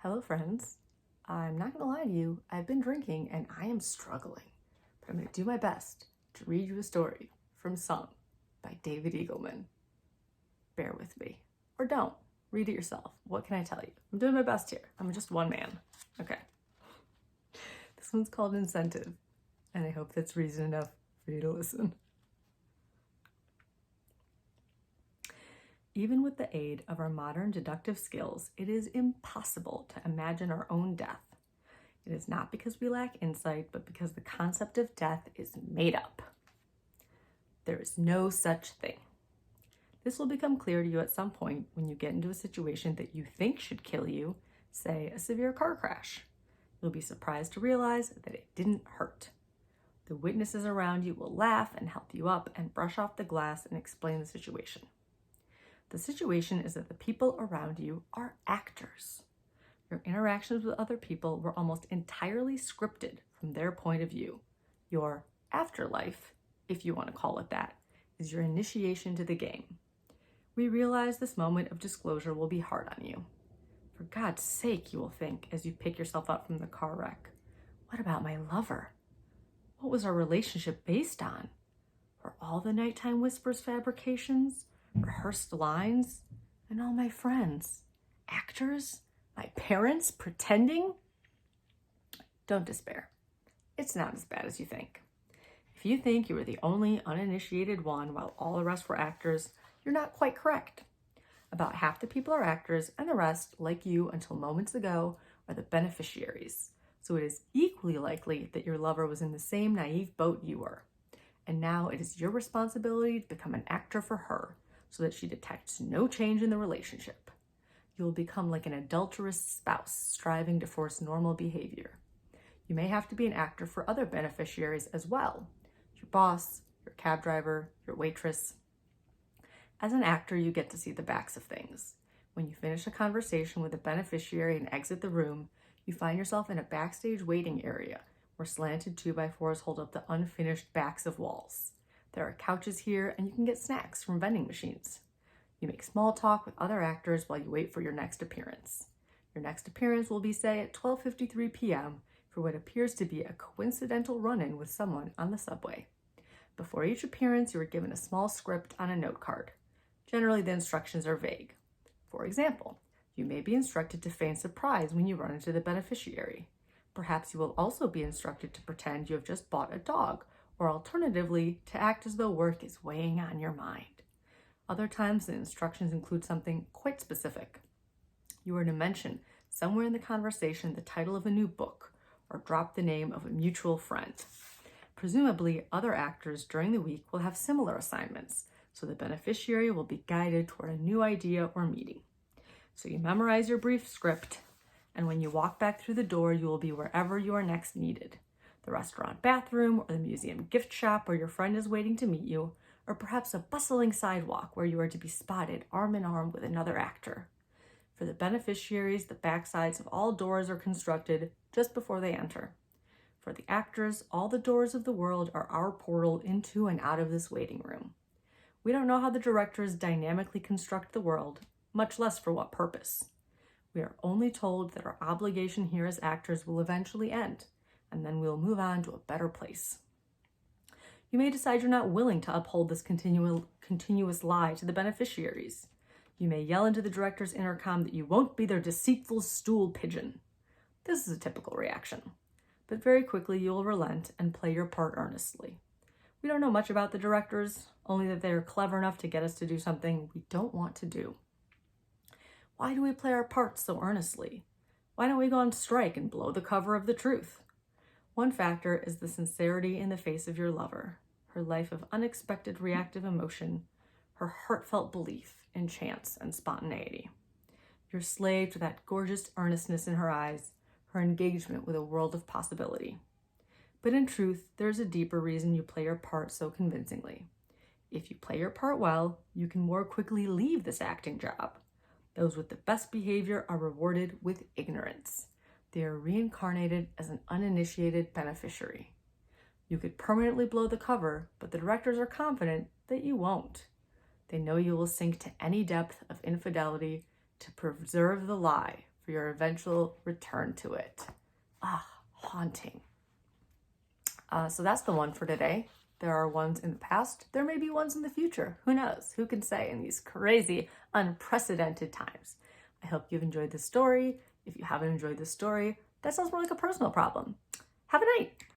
Hello, friends. I'm not going to lie to you, I've been drinking and I am struggling, but I'm going to do my best to read you a story from Sung by David Eagleman. Bear with me. Or don't. Read it yourself. What can I tell you? I'm doing my best here. I'm just one man. Okay. This one's called Incentive, and I hope that's reason enough for you to listen. Even with the aid of our modern deductive skills, it is impossible to imagine our own death. It is not because we lack insight, but because the concept of death is made up. There is no such thing. This will become clear to you at some point when you get into a situation that you think should kill you, say a severe car crash. You'll be surprised to realize that it didn't hurt. The witnesses around you will laugh and help you up and brush off the glass and explain the situation. The situation is that the people around you are actors. Your interactions with other people were almost entirely scripted from their point of view. Your afterlife, if you want to call it that, is your initiation to the game. We realize this moment of disclosure will be hard on you. For God's sake, you will think as you pick yourself up from the car wreck. What about my lover? What was our relationship based on? Were all the nighttime whispers fabrications? Rehearsed lines? And all my friends? Actors? My parents? Pretending? Don't despair. It's not as bad as you think. If you think you were the only uninitiated one while all the rest were actors, you're not quite correct. About half the people are actors, and the rest, like you until moments ago, are the beneficiaries. So it is equally likely that your lover was in the same naive boat you were. And now it is your responsibility to become an actor for her, so that she detects no change in the relationship. You will become like an adulterous spouse striving to force normal behavior. You may have to be an actor for other beneficiaries as well. Your boss, your cab driver, your waitress. As an actor, you get to see the backs of things. When you finish a conversation with a beneficiary and exit the room, you find yourself in a backstage waiting area where slanted 2x4s hold up the unfinished backs of walls. There are couches here, and you can get snacks from vending machines. You make small talk with other actors while you wait for your next appearance. Your next appearance will be, say, at 12:53 p.m. for what appears to be a coincidental run-in with someone on the subway. Before each appearance, you are given a small script on a note card. Generally, the instructions are vague. For example, you may be instructed to feign surprise when you run into the beneficiary. Perhaps you will also be instructed to pretend you have just bought a dog, or alternatively, to act as though work is weighing on your mind. Other times, the instructions include something quite specific. You are to mention somewhere in the conversation the title of a new book, or drop the name of a mutual friend. Presumably, other actors during the week will have similar assignments, so the beneficiary will be guided toward a new idea or meeting. So you memorize your brief script, and when you walk back through the door, you will be wherever you are next needed. The restaurant bathroom, or the museum gift shop where your friend is waiting to meet you, or perhaps a bustling sidewalk where you are to be spotted arm in arm with another actor. For the beneficiaries, the backsides of all doors are constructed just before they enter. For the actors, all the doors of the world are our portal into and out of this waiting room. We don't know how the directors dynamically construct the world, much less for what purpose. We are only told that our obligation here as actors will eventually end, and then we'll move on to a better place. You may decide you're not willing to uphold this continuous lie to the beneficiaries. You may yell into the director's intercom that you won't be their deceitful stool pigeon. This is a typical reaction, but very quickly you will relent and play your part earnestly. We don't know much about the directors, only that they are clever enough to get us to do something we don't want to do. Why do we play our parts so earnestly? Why don't we go on strike and blow the cover of the truth? One factor is the sincerity in the face of your lover, her life of unexpected reactive emotion, her heartfelt belief in chance and spontaneity. You're slave to that gorgeous earnestness in her eyes, her engagement with a world of possibility. But in truth, there's a deeper reason you play your part so convincingly. If you play your part well, you can more quickly leave this acting job. Those with the best behavior are rewarded with ignorance. They are reincarnated as an uninitiated beneficiary. You could permanently blow the cover, but the directors are confident that you won't. They know you will sink to any depth of infidelity to preserve the lie for your eventual return to it. Ah, haunting. So that's the one for today. There are ones in the past. There may be ones in the future. Who knows? Who can say in these crazy, unprecedented times? I hope you've enjoyed this story. If you haven't enjoyed this story, that sounds more like a personal problem. Have a night.